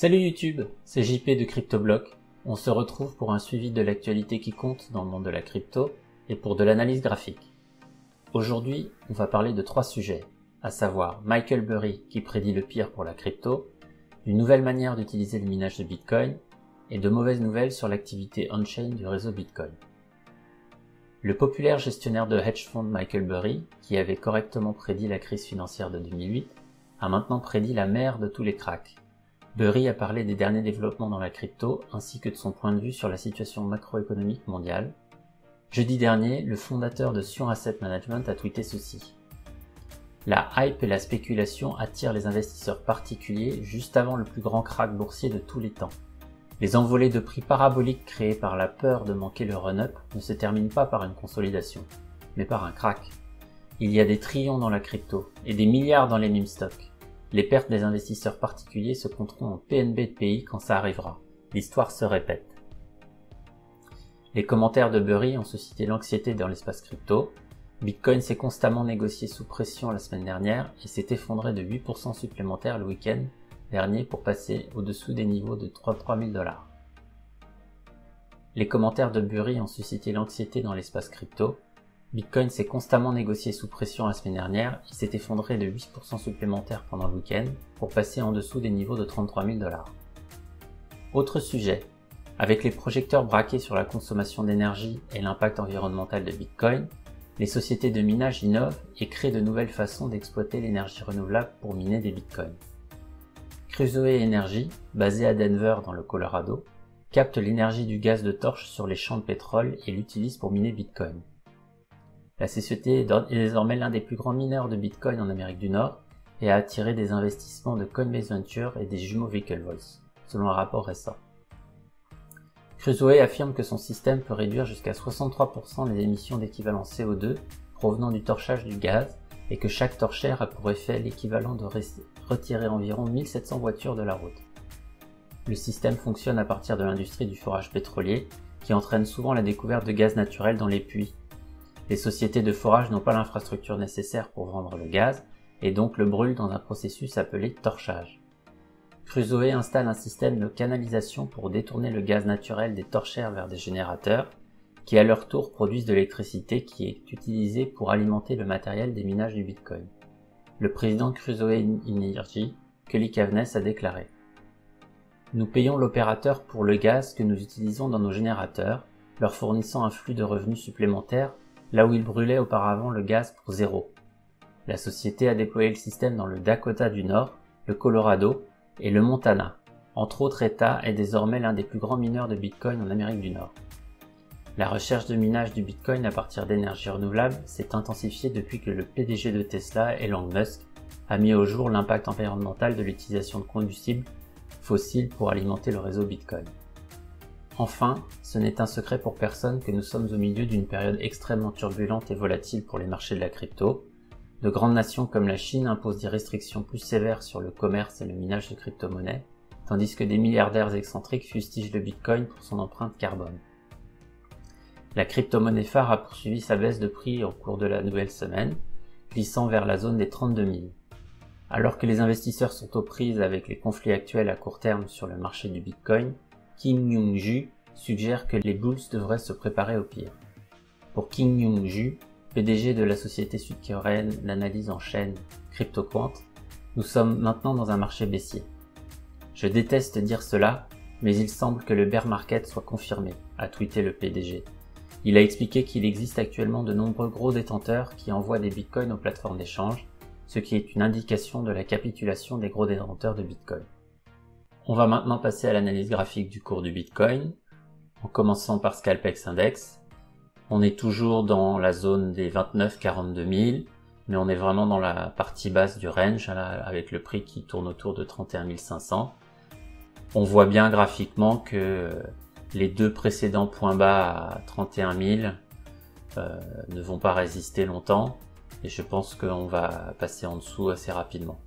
Salut YouTube, c'est JP de CryptoBlock. On se retrouve pour un suivi de l'actualité qui compte dans le monde de la crypto et pour de l'analyse graphique. Aujourd'hui, on va parler de 3 sujets, à savoir Michael Burry qui prédit le pire pour la crypto, une nouvelle manière d'utiliser le minage de Bitcoin et de mauvaises nouvelles sur l'activité on-chain du réseau Bitcoin. Le populaire gestionnaire de hedge fund Michael Burry, qui avait correctement prédit la crise financière de 2008, a maintenant prédit la mère de tous les cracks. Burry a parlé des derniers développements dans la crypto ainsi que de son point de vue sur la situation macroéconomique mondiale. Jeudi dernier, le fondateur de Sion Asset Management a tweeté ceci. La hype et la spéculation attirent les investisseurs particuliers juste avant le plus grand krach boursier de tous les temps. Les envolées de prix paraboliques créées par la peur de manquer le run-up ne se terminent pas par une consolidation, mais par un krach. Il y a des trillions dans la crypto et des milliards dans les meme stocks. Les pertes des investisseurs particuliers se compteront en PNB de pays quand ça arrivera. L'histoire se répète. Les commentaires de Burry ont suscité l'anxiété dans l'espace crypto. Bitcoin s'est constamment négocié sous pression la semaine dernière et s'est effondré de 8% supplémentaire le week-end dernier pour passer au-dessous des niveaux de 33 000 $. Les commentaires de Burry ont suscité l'anxiété dans l'espace crypto. Bitcoin s'est constamment négocié sous pression la semaine dernière et s'est effondré de 8% supplémentaire pendant le week-end pour passer en dessous des niveaux de 33 000 $. Autre sujet. Avec les projecteurs braqués sur la consommation d'énergie et l'impact environnemental de Bitcoin, les sociétés de minage innovent et créent de nouvelles façons d'exploiter l'énergie renouvelable pour miner des bitcoins. Crusoe Energy, basée à Denver dans le Colorado, capte l'énergie du gaz de torche sur les champs de pétrole et l'utilise pour miner Bitcoin. La société est désormais l'un des plus grands mineurs de Bitcoin en Amérique du Nord et a attiré des investissements de Coinbase Venture et des jumeaux Winklevoss, selon un rapport récent. Crusoe affirme que son système peut réduire jusqu'à 63% les émissions d'équivalent CO2 provenant du torchage du gaz et que chaque torchère a pour effet l'équivalent de retirer environ 1700 voitures de la route. Le système fonctionne à partir de l'industrie du forage pétrolier qui entraîne souvent la découverte de gaz naturel dans les puits. Les sociétés de forage n'ont pas l'infrastructure nécessaire pour vendre le gaz et donc le brûlent dans un processus appelé torchage. Crusoe installe un système de canalisation pour détourner le gaz naturel des torchères vers des générateurs qui à leur tour produisent de l'électricité qui est utilisée pour alimenter le matériel des minages du Bitcoin. Le président de Crusoe Energy, Kelly Cavaness, a déclaré « Nous payons l'opérateur pour le gaz que nous utilisons dans nos générateurs, leur fournissant un flux de revenus supplémentaires là où il brûlait auparavant le gaz pour zéro. La société a déployé le système dans le Dakota du Nord, le Colorado et le Montana. Entre autres États, est désormais l'un des plus grands mineurs de Bitcoin en Amérique du Nord. La recherche de minage du Bitcoin à partir d'énergie renouvelable s'est intensifiée depuis que le PDG de Tesla, Elon Musk, a mis au jour l'impact environnemental de l'utilisation de combustibles fossiles pour alimenter le réseau Bitcoin. Enfin, ce n'est un secret pour personne que nous sommes au milieu d'une période extrêmement turbulente et volatile pour les marchés de la crypto. De grandes nations comme la Chine imposent des restrictions plus sévères sur le commerce et le minage de crypto-monnaies, tandis que des milliardaires excentriques fustigent le Bitcoin pour son empreinte carbone. La crypto-monnaie phare a poursuivi sa baisse de prix au cours de la nouvelle semaine, glissant vers la zone des 32 000. Alors que les investisseurs sont aux prises avec les conflits actuels à court terme sur le marché du Bitcoin, Kim Young-ju suggère que les bulls devraient se préparer au pire. Pour Kim Young-ju, PDG de la société sud-coréenne d'analyse en chaîne CryptoQuant, nous sommes maintenant dans un marché baissier. Je déteste dire cela, mais il semble que le bear market soit confirmé, a tweeté le PDG. Il a expliqué qu'il existe actuellement de nombreux gros détenteurs qui envoient des bitcoins aux plateformes d'échange, ce qui est une indication de la capitulation des gros détenteurs de bitcoin. On va maintenant passer à l'analyse graphique du cours du Bitcoin, en commençant par Scalpex Index. On est toujours dans la zone des 29-42 000, mais on est vraiment dans la partie basse du range, là, avec le prix qui tourne autour de 31 500. On voit bien graphiquement que les deux précédents points bas à 31 000 ne vont pas résister longtemps, et je pense qu'on va passer en dessous assez rapidement.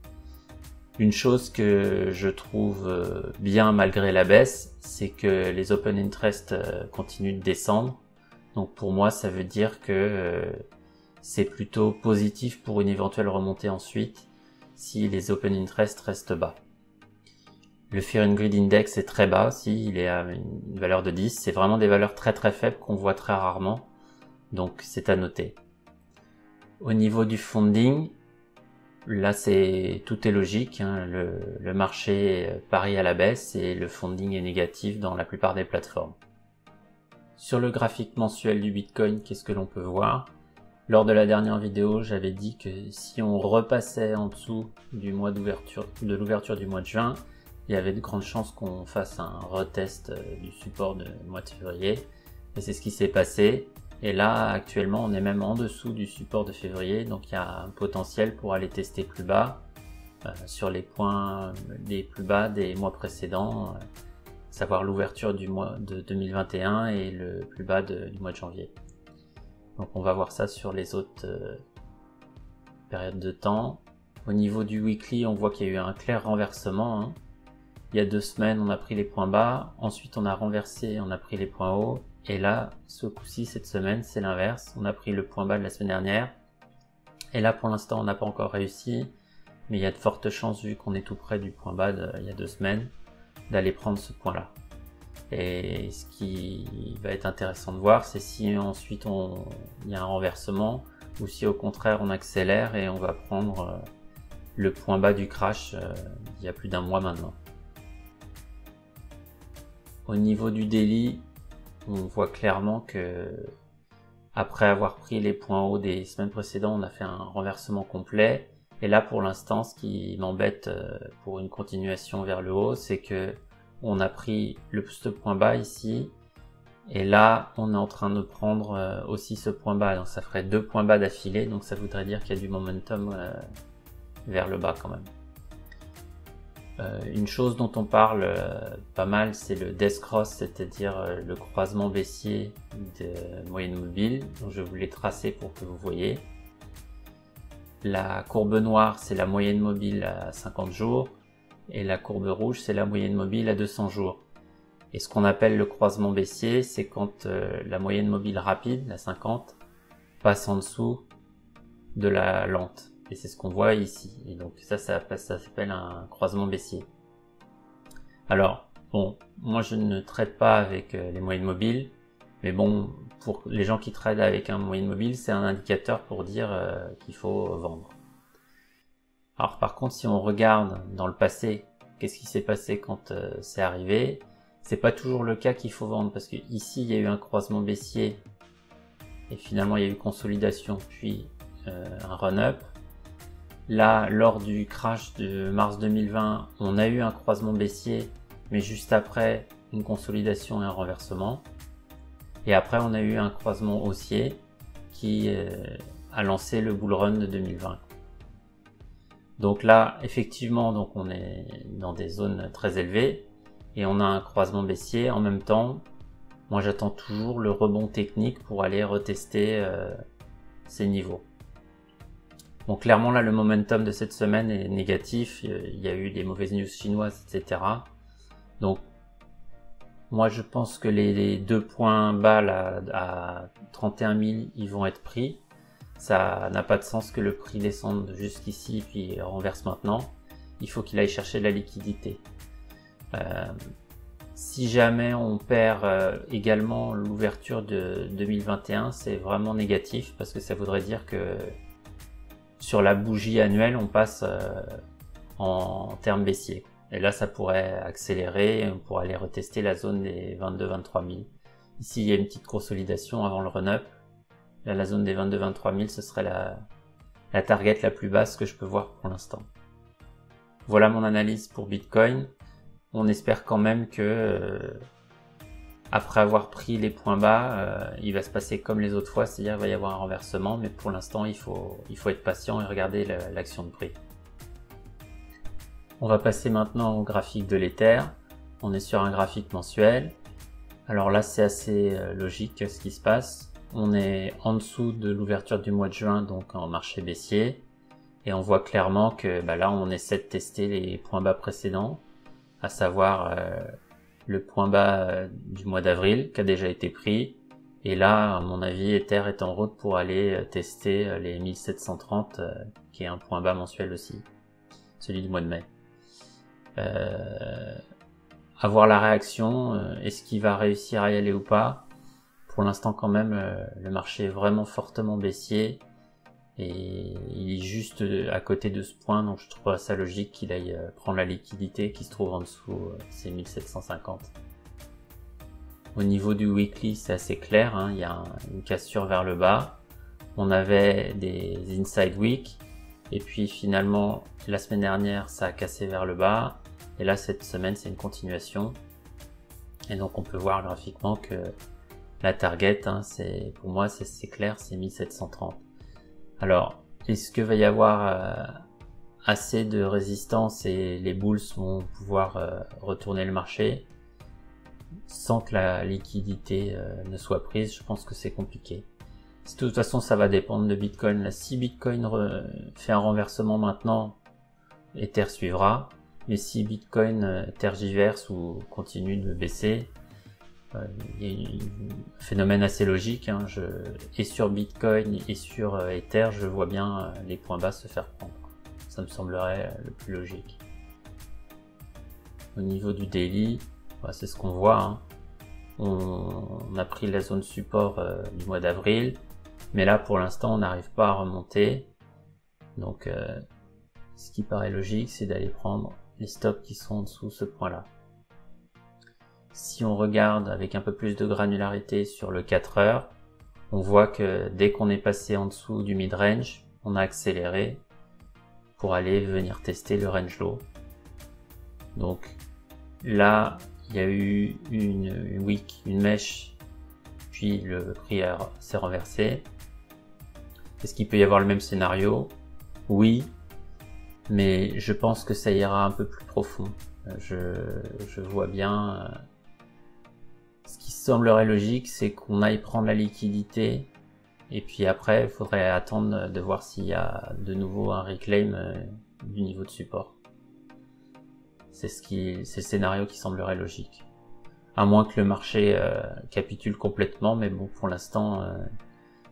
Une chose que je trouve bien malgré la baisse, c'est que les open interest continuent de descendre. Donc pour moi, ça veut dire que c'est plutôt positif pour une éventuelle remontée ensuite si les open interest restent bas. Le Fear and Greed Index est très bas aussi, il est à une valeur de 10. C'est vraiment des valeurs très très faibles qu'on voit très rarement, donc c'est à noter. Au niveau du funding, là tout est logique, hein. Le marché parie à la baisse et le funding est négatif dans la plupart des plateformes. Sur le graphique mensuel du Bitcoin, qu'est-ce que l'on peut voir? Lors de la dernière vidéo, j'avais dit que si on repassait en dessous du mois d'ouverture, de l'ouverture du mois de juin, il y avait de grandes chances qu'on fasse un retest du support du mois de février. Et c'est ce qui s'est passé. Et là, actuellement, on est même en dessous du support de février. Donc il y a un potentiel pour aller tester plus bas sur les points les plus bas des mois précédents, savoir l'ouverture du mois de 2021 et le plus bas du mois de janvier. Donc on va voir ça sur les autres périodes de temps. Au niveau du weekly, on voit qu'il y a eu un clair renversement, hein. Il y a 2 semaines, on a pris les points bas, ensuite on a renversé, on a pris les points hauts, et là, ce coup-ci, cette semaine, c'est l'inverse. On a pris le point bas de la semaine dernière, et là pour l'instant on n'a pas encore réussi, mais il y a de fortes chances, vu qu'on est tout près du point bas il y a 2 semaines, d'aller prendre ce point-là. Et ce qui va être intéressant de voir, c'est si ensuite il y a un renversement ou si au contraire on accélère et on va prendre le point bas du crash il y a plus d'1 mois maintenant. Au niveau du daily, on voit clairement que après avoir pris les points hauts des semaines précédentes, on a fait un renversement complet. Et là pour l'instant, ce qui m'embête pour une continuation vers le haut, c'est que on a pris ce point bas ici, et là on est en train de prendre aussi ce point bas, donc ça ferait 2 points bas d'affilée, donc ça voudrait dire qu'il y a du momentum vers le bas quand même. Une chose dont on parle pas mal, c'est le death cross, c'est-à-dire le croisement baissier de moyenne mobile, donc je vous l'ai tracé pour que vous voyez. La courbe noire, c'est la moyenne mobile à 50 jours. Et la courbe rouge, c'est la moyenne mobile à 200 jours. Et ce qu'on appelle le croisement baissier, c'est quand la moyenne mobile rapide, la 50, passe en dessous de la lente. Et c'est ce qu'on voit ici. Et donc ça s'appelle un croisement baissier. Alors, bon, moi je ne trade pas avec les moyennes mobiles, mais bon, pour les gens qui tradent avec un moyenne mobile, c'est un indicateur pour dire qu'il faut vendre. Alors par contre, si on regarde dans le passé, qu'est-ce qui s'est passé quand c'est arrivé, c'est pas toujours le cas qu'il faut vendre, parce que ici il y a eu un croisement baissier et finalement il y a eu consolidation puis un run-up. Là, lors du crash de mars 2020, on a eu un croisement baissier, mais juste après une consolidation et un renversement. Et après on a eu un croisement haussier qui a lancé le bull run de 2020. Donc là, effectivement, donc on est dans des zones très élevées et on a un croisement baissier. En même temps, moi j'attends toujours le rebond technique pour aller retester ces niveaux. Bon, clairement là, le momentum de cette semaine est négatif. Il y a eu des mauvaises news chinoises, etc. Donc, moi je pense que les 2 points bas là, à 31 000, ils vont être pris. Ça n'a pas de sens que le prix descende jusqu'ici puis renverse maintenant. Il faut qu'il aille chercher de la liquidité. Si jamais on perd également l'ouverture de 2021, c'est vraiment négatif parce que ça voudrait dire que sur la bougie annuelle, on passe en termes baissiers. Et là, ça pourrait accélérer, on pourrait aller retester la zone des 22-23 000. Ici, il y a une petite consolidation avant le run-up. Là, la zone des 22-23 000, ce serait la target la plus basse que je peux voir pour l'instant. Voilà mon analyse pour Bitcoin. On espère quand même que après avoir pris les points bas, il va se passer comme les autres fois, c'est-à-dire qu'il va y avoir un renversement, mais pour l'instant, il faut être patient et regarder l'action de prix. On va passer maintenant au graphique de l'Ether. On est sur un graphique mensuel. Alors là, c'est assez logique ce qui se passe. On est en dessous de l'ouverture du mois de juin, donc en marché baissier. Et on voit clairement que là, on essaie de tester les points bas précédents, à savoir le point bas du mois d'avril qui a déjà été pris. Et là, à mon avis, Ether est en route pour aller tester les 1730, qui est un point bas mensuel aussi, celui du mois de mai. avoir la réaction, est-ce qu'il va réussir à y aller ou pas. Pour l'instant quand même, le marché est vraiment fortement baissier et il est juste à côté de ce point, donc je trouve ça logique qu'il aille prendre la liquidité qui se trouve en dessous, c'est 1750. Au niveau du weekly, c'est assez clair, hein, il y a une cassure vers le bas. On avait des inside week et puis finalement la semaine dernière ça a cassé vers le bas et là cette semaine c'est une continuation et donc on peut voir graphiquement que la target, hein, pour moi c'est clair, c'est 1730. Alors est-ce que va y avoir assez de résistance et les bulls vont pouvoir retourner le marché sans que la liquidité ne soit prise? Je pense que c'est compliqué. De toute façon, ça va dépendre de Bitcoin. Là, si Bitcoin fait un renversement maintenant, Ether suivra. Mais si Bitcoin tergiverse ou continue de baisser, il y a un phénomène assez logique. Hein. Et sur Bitcoin et sur Ether, je vois bien les points bas se faire prendre. Ça me semblerait le plus logique. Au niveau du daily, c'est ce qu'on voit. Hein. On a pris la zone support du mois d'avril. Mais là, pour l'instant, on n'arrive pas à remonter. Donc, ce qui paraît logique, c'est d'aller prendre les stops qui sont en dessous ce point-là. Si on regarde avec un peu plus de granularité sur le 4 heures, on voit que dès qu'on est passé en dessous du mid-range, on a accéléré pour aller venir tester le range low. Donc là, il y a eu une wick, une mèche, puis le prix s'est renversé. Est-ce qu'il peut y avoir le même scénario? Oui, mais je pense que ça ira un peu plus profond. Je vois bien. Ce qui semblerait logique, c'est qu'on aille prendre la liquidité, et puis après, il faudrait attendre de voir s'il y a de nouveau un reclaim du niveau de support. C'est le scénario qui semblerait logique. À moins que le marché capitule complètement, mais bon, pour l'instant,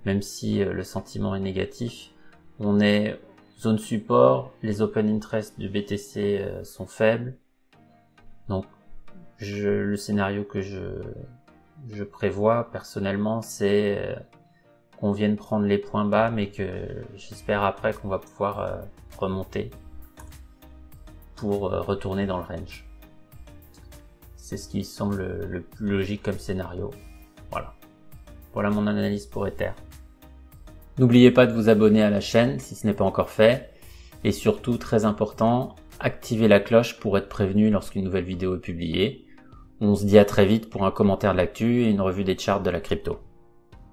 même si le sentiment est négatif, on est zone support, les open interest du BTC sont faibles, donc le scénario que je prévois personnellement, c'est qu'on vienne prendre les points bas, mais que j'espère après qu'on va pouvoir remonter pour retourner dans le range. C'est ce qui semble le plus logique comme scénario. Voilà mon analyse pour Ether. N'oubliez pas de vous abonner à la chaîne si ce n'est pas encore fait. Et surtout, très important, activez la cloche pour être prévenu lorsqu'une nouvelle vidéo est publiée. On se dit à très vite pour un commentaire de l'actu et une revue des charts de la crypto.